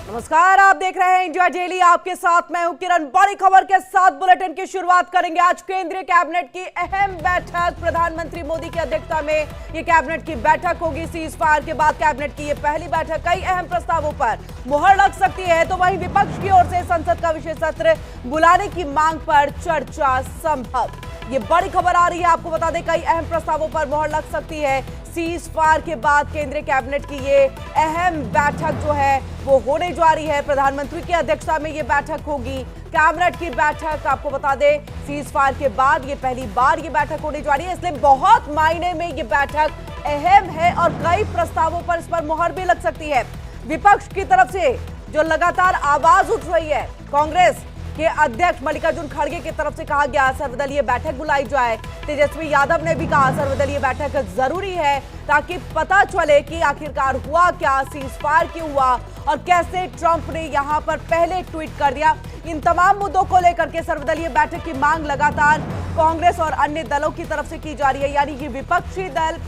नमस्कार, आप देख रहे हैं इंडिया डेली। आपके साथ मैं हूं किरण। बड़ी खबर के साथ बुलेटिन की शुरुआत करेंगे। आज केंद्रीय कैबिनेट की अहम बैठक, प्रधानमंत्री मोदी की अध्यक्षता में ये कैबिनेट की बैठक होगी। सीज फायर के बाद कैबिनेट की ये पहली बैठक। कई अहम प्रस्तावों पर मुहर लग सकती है, तो वहीं विपक्ष की ओर से संसद का विशेष सत्र बुलाने की मांग पर चर्चा संभव। ये बड़ी खबर आ रही है, आपको बता दें कई अहम प्रस्तावों पर मुहर लग सकती है। सीज फायर के बाद केंद्रीय कैबिनेट की ये अहम बैठक जो है वो होने जा रही है। प्रधानमंत्री की अध्यक्षता में ये बैठक होगी। कैबिनेट की बैठक, आपको बता दें सीज फायर के बाद ये पहली बार ये बैठक होने जा रही है, इसलिए बहुत मायने में ये बैठक अहम है और कई प्रस्तावों पर इस पर मुहर भी लग सकती है। विपक्ष की तरफ से जो लगातार आवाज उठ रही है, कांग्रेस के अध्यक्ष मल्लिकार्जुन खड़गे की तरफ से कहा गया सर्वदलीय बैठक बुलाई जाए। तेजस्वी यादव ने भी कहा सर्वदलीय बैठक जरूरी है ताकि पता चले कि आखिरकार हुआ क्या, सीज फायर क्यों हुआ और कैसे ट्रंप ने यहां पर पहले ट्वीट कर दिया। इन तमाम मुद्दों को लेकर के सर्वदलीय बैठक की मांग लगातार कांग्रेस और अन्य दलों की तरफ से की जा रही है। यानी कि विपक्षी दल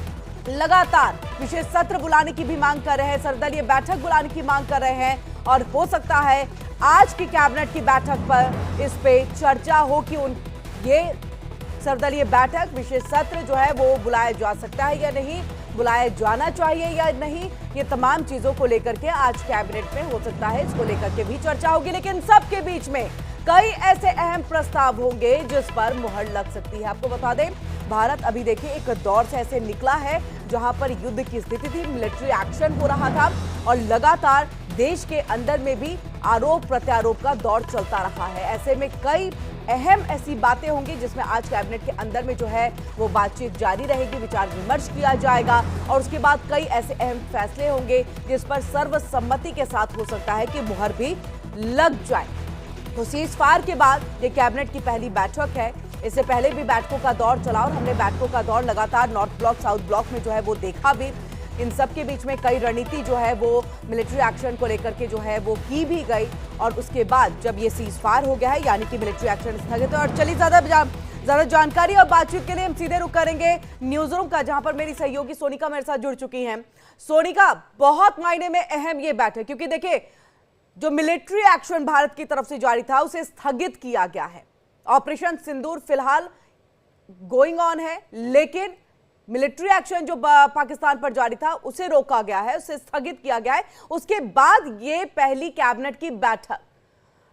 लगातार विशेष सत्र बुलाने की भी मांग कर रहे हैं, सर्वदलीय बैठक बुलाने की मांग कर रहे हैं और हो सकता है आज की कैबिनेट की बैठक पर इस पे चर्चा हो कि ये सर्वदलीय बैठक विशेष सत्र जो है वो बुलाया जा सकता है या नहीं, बुलाया जाना चाहिए या नहीं। ये तमाम चीजों को लेकर के आज कैबिनेट में हो सकता है इसको लेकर के भी चर्चा होगी। लेकिन सबके बीच में कई ऐसे अहम प्रस्ताव होंगे जिस पर मुहर लग सकती है। आपको बता दें भारत अभी देखिए एक दौर से ऐसे निकला है जहां पर युद्ध की स्थिति थी, मिलिट्री एक्शन हो रहा था और लगातार देश के अंदर में भी आरोप प्रत्यारोप का दौर चलता रहा है। ऐसे में कई अहम ऐसी बातें होंगी जिसमें आज कैबिनेट के अंदर में जो है वो बातचीत जारी रहेगी, विचार विमर्श किया जाएगा और उसके बाद कई ऐसे अहम फैसले होंगे जिस पर सर्वसम्मति के साथ हो सकता है कि मुहर भी लग जाए। तो सीज फायर के बाद ये कैबिनेट की पहली बैठक है। इससे पहले भी बैठकों का दौर चला और हमने बैठकों का दौर लगातार नॉर्थ ब्लॉक साउथ ब्लॉक में जो है वो देखा भी। इन सब के बीच में कई रणनीति जो है वो मिलिट्री एक्शन को लेकर के जो है वो की भी गई और उसके बाद जब ये सीज फायर हो गया है यानी कि मिलिट्री एक्शन स्थगित है। और चलिए ज्यादा जानकारी और बातचीत के लिए हम सीधे रुक करेंगे न्यूज रूम का, जहां पर मेरी सहयोगी सोनिका मेरे साथ जुड़ चुकी हैं। सोनिका, बहुत मायने में अहम ये बैठक, क्योंकि देखिए जो मिलिट्री एक्शन भारत की तरफ से जारी था उसे स्थगित किया गया है। ऑपरेशन सिंदूर फिलहाल गोइंग ऑन है, लेकिन मिलिट्री एक्शन जो पाकिस्तान पर जारी था उसे रोका गया है, उसे स्थगित किया गया है। उसके बाद ये पहली कैबिनेट की बैठक,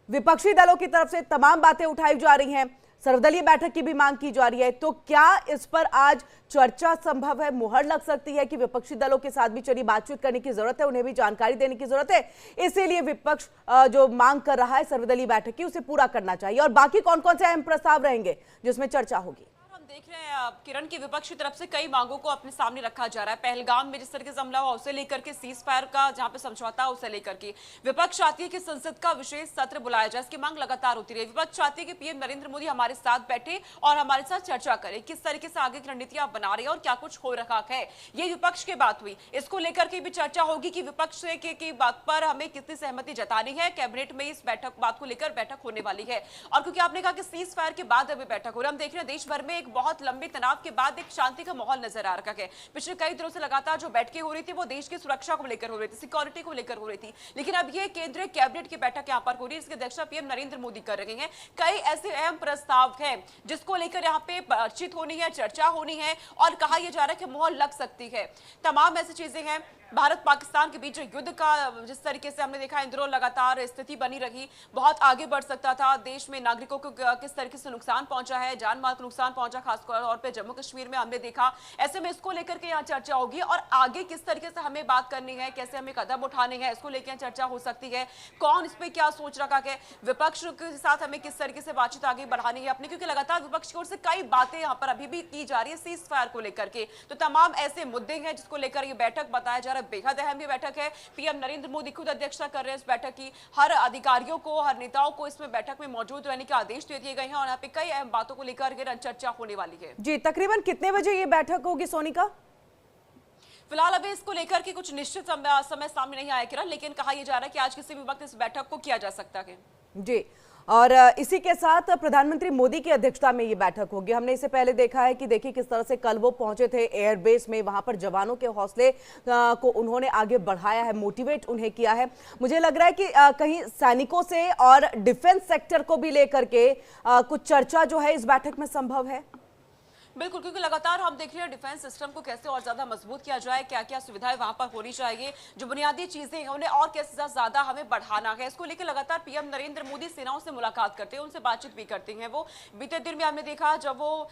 विपक्षी दलों की तरफ से तमाम बातें उठाई जा रही हैं, सर्वदलीय बैठक की भी मांग की जा रही है। तो क्या इस पर आज चर्चा संभव है, मुहर लग सकती है कि विपक्षी दलों के साथ भी चलिए बातचीत करने की जरूरत है, उन्हें भी जानकारी देने की जरूरत है, इसीलिए विपक्ष जो मांग कर रहा है सर्वदलीय बैठक की उसे पूरा करना चाहिए। और बाकी कौन कौन से अहम प्रस्ताव रहेंगे जिसमें चर्चा होगी? देख रहे हैं किरण की विपक्ष की तरफ से कई मांगों को अपने सामने रखा जा रहा है। पहलगाम में जिस तरीके से हमला हुआ उसे लेकर के, सीज फायर का जहां पे समझौता उसे लेकर के विपक्ष चाहती है कि संसद का विशेष सत्र बुलाया जाए। इसकी मांग लगातार होती रही। विपक्ष चाहती है कि पीएम नरेंद्र मोदी हमारे साथ बैठे और हमारे साथ चर्चा करे, किस तरीके से आगे की रणनीतियां बना रही है और क्या कुछ हो रखा है। ये विपक्ष की बात हुई, इसको लेकर के भी चर्चा होगी कि विपक्ष की बात पर हमें कितनी सहमति जतानी है। कैबिनेट में इस बात को लेकर बैठक होने वाली है और क्योंकि आपने कहा कि सीज फायर के बाद अभी बैठक हो रही है, हम देख रहे हैं देश भर में एक बहुत लंबे तनाव के बाद एक शांति का माहौल नजर आ रहा है। पिछले कई दिनों से लगातार जो बैठकें हो रही थी वो देश की सुरक्षा को लेकर हो रही थी, सिक्योरिटी को लेकर हो रही थी, लेकिन अब ये केंद्रीय कैबिनेट की बैठक यहां पर हो रही है, इसकी अध्यक्षता पीएम नरेंद्र मोदी कर रहे हैं। कई ऐसे अहम प्रस्ताव हैं जिसको लेकर यहां पे बातचीत होनी है, चर्चा होनी है और कहा यह जा रहा है कि मुहर लग सकती है। तमाम ऐसी चीजें हैं। भारत पाकिस्तान के बीच युद्ध का जिस तरीके से हमने देखा इन दिनों लगातार स्थिति बनी रही, बहुत आगे बढ़ सकता था। देश में नागरिकों को किस तरीके से नुकसान पहुंचा है, जान माल को नुकसान पहुंचा, खासतौर तौर पे जम्मू कश्मीर में हमने देखा। ऐसे में इसको लेकर के यहाँ चर्चा होगी और आगे किस तरीके से हमें बात करनी है, कैसे हमें कदम उठाने हैं, इसको लेकर चर्चा हो सकती है। कौन इस पे क्या सोच रखा है, विपक्ष के साथ हमें किस तरीके से बातचीत आगे बढ़ानी है अपनी, क्योंकि लगातार विपक्ष की ओर से कई बातें यहाँ पर अभी भी की जा रही है सीज फायर को लेकर के। तो तमाम ऐसे मुद्दे हैं जिसको लेकर ये बैठक बताया जा रहा है बेहद अहम ये बैठक है। पीएम नरेंद्र मोदी खुद अध्यक्षता कर रहे हैं इस बैठक की। हर अधिकारियों को, हर नेताओं को इसमें बैठक में मौजूद रहने के आदेश दे दिए गए हैं और यहाँ पे कई अहम बातों को लेकर चर्चा होने वाली है। जी, तकरीबन कितने बजे ये बैठक होगी सोनिका? फिलहाल अभी इसको लेकर के कुछ निश्चित समय सामने नहीं आया किरण, लेकिन कहा यह जा रहा है कि आज किसी भी वक्त इस बैठक को किया जा सकता है। जी, और इसी के साथ प्रधानमंत्री मोदी की अध्यक्षता में ये बैठक होगी। हमने इससे पहले देखा है कि देखिए किस तरह से कल वो पहुंचे थे एयरबेस में, वहां पर जवानों के हौसले को उन्होंने आगे बढ़ाया है, मोटिवेट उन्हें किया है। मुझे लग रहा है कि कहीं सैनिकों से और डिफेंस सेक्टर को भी लेकर के कुछ चर्चा जो है इस बैठक में संभव है। बिल्कुल, क्योंकि लगातार हम देख रहे हैं डिफेंस सिस्टम को कैसे और ज्यादा मजबूत किया जाए, क्या क्या सुविधाएं वहां पर होनी चाहिए, जो बुनियादी चीजें हैं उन्हें और कैसे ज्यादा हमें बढ़ाना है। इसको लेकर लगातार पीएम नरेंद्र मोदी सेनाओं से मुलाकात करते हैं, उनसे बातचीत भी करते हैं। वो बीते दिन में हमने देखा जब वो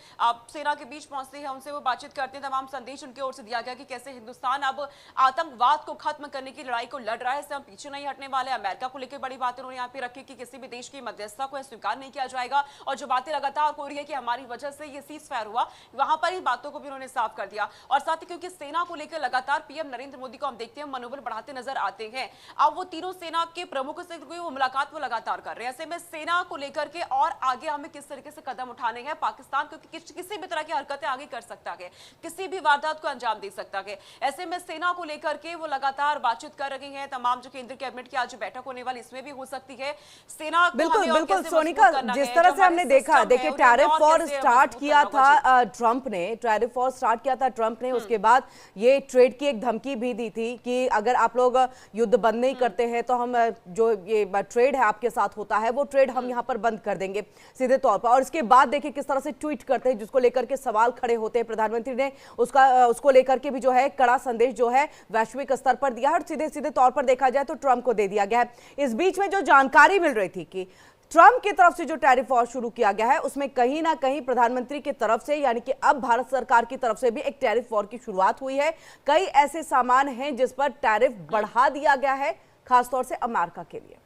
सेना के बीच पहुंचते हैं, उनसे वो बातचीत करते हैं, तमाम संदेश उनकी ओर से दिया गया कि कैसे हिंदुस्तान अब आतंकवाद को खत्म करने की लड़ाई को लड़ रहा है, इससे हम पीछे नहीं हटने वाले। अमेरिका को लेकर बड़ी बातें उन्होंने यहाँ पे रखी कि किसी भी देश की मध्यस्थता को स्वीकार नहीं किया जाएगा, और जो बातें लगातार हो रही है कि हमारी वजह से ये सीज फायर हुआ, वहां पर बातों को भी उन्होंने साफ कर दिया। और साथ ही क्योंकि सेना को लेकर लगातार पीएम नरेंद्र मोदी को हम देखते हैं मनोबल बढ़ाते नजर आते हैं, अब वो तीनों सेना के प्रमुखों से वो मुलाकात वो लगातार कर रहे हैं। ऐसे में सेना को लेकर के और आगे हमें किस तरीके से कदम उठाने हैं, पाकिस्तान क्योंकि किसी भी तरह की हरकतें आगे कर सकता है, किसी भी वारदात को अंजाम दे सकता है। ऐसे में सेना को लेकर के वो लगातार बातचीत कर रही है। तमाम जो केंद्रीय कैबिनेट की आज बैठक होने वाली, इसमें भी हो सकती है सेना को। बिल्कुल बिल्कुल सोनिका, जिस तरह से हमने देखा, देखिए टैरिफ वॉर स्टार्ट किया था ट्रंप ने, टैरिफ वॉर स्टार्ट किया था ट्रंप ने, उसके बाद ये ट्रेड की एक धमकी भी दी थी कि अगर आप लोग युद्ध बंद नहीं करते हैं तो हम जो ये ट्रेड है आपके साथ होता है वो ट्रेड हम यहां पर बंद कर देंगे सीधे तौर पर। और इसके बाद देखिए किस तरह से ट्वीट करते हैं, जिसको लेकर के सवाल खड़े होते हैं। प्रधानमंत्री ने उसको लेकर के भी जो है कड़ा संदेश जो है वैश्विक स्तर पर दिया है, और सीधे सीधे तौर पर देखा जाए तो ट्रंप को दे दिया गया है। इस बीच में जो जानकारी मिल रही थी कि ट्रंप की तरफ से जो टैरिफ वॉर शुरू किया गया है उसमें कहीं ना कहीं प्रधानमंत्री की तरफ से, यानी कि अब भारत सरकार की तरफ से भी एक टैरिफ वॉर की शुरुआत हुई है। कई ऐसे सामान हैं जिस पर टैरिफ बढ़ा दिया गया है, खासतौर से अमेरिका के लिए।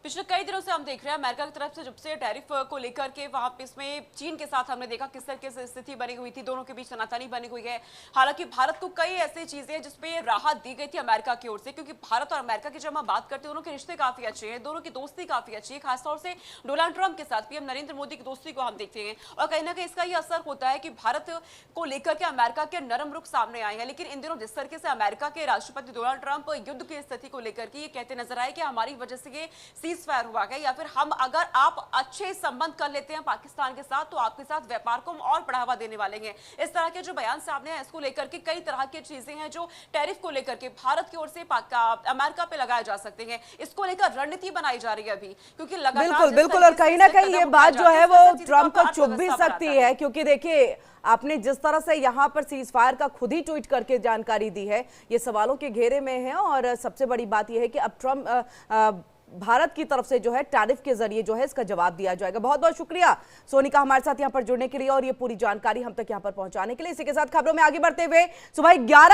पिछले कई दिनों से हम देख रहे हैं अमेरिका की तरफ से जब से टैरिफ को लेकर के वहां पे इसमें चीन के साथ हमने देखा किस तरीके से स्थिति बनी हुई थी, दोनों के बीच तनातनी बनी हुई है। हालांकि भारत को कई ऐसी चीजें हैं जिसपे राहत दी गई थी अमेरिका की ओर से, क्योंकि भारत और अमेरिका की जब हम बात करते हैं दोनों के रिश्ते काफी अच्छे हैं, दोनों की दोस्ती काफी अच्छी है। खासतौर से डोनाल्ड ट्रंप के साथ पीएम नरेंद्र मोदी की दोस्ती को हम देखते हैं, और कहीं ना कहीं इसका यह असर होता है कि भारत को लेकर के अमेरिका के नरम रुख सामने आए हैं। लेकिन इन दिनों जिस तरीके से अमेरिका के राष्ट्रपति डोनाल्ड ट्रंप युद्ध की स्थिति को लेकर के ये कहते नजर आए कि हमारी वजह से ये सीज फायर हुआ है, फिर हम अगर आप अच्छे संबंध कर लेते हैं पाकिस्तान के साथ तो आपके साथ व्यापार को हम और बढ़ावा देने वाले हैं। इस तरह के जो बयान सामने हैं, इसको लेकर के कई तरह की चीजें हैं जो टैरिफ को लेकर के भारत की ओर से अमेरिका पे लगाए जा सकते हैं। इसको लेकर रणनीति बनाई जा रही है अभी, क्योंकि लगातार बिल्कुल और कहीं ना कहीं ये बात जो है वो ट्रंप को चुभ भी सकती है, क्योंकि देखिए आपने जिस तरह से यहां पर सीज फायर का खुद ही ट्वीट करके जानकारी दी है, ये सवालों के घेरे में है। और सबसे बड़ी बात यह है कि अब ट्रंप भारत की तरफ से जो है टैरिफ के जरिए जो है इसका जवाब दिया जाएगा। बहुत बहुत शुक्रिया सोनिका हमारे साथ यहां पर जुड़ने के लिए और ये पूरी जानकारी हम तक यहां पर पहुंचाने के लिए। इसी के साथ खबरों में आगे बढ़ते हुए सुबह 11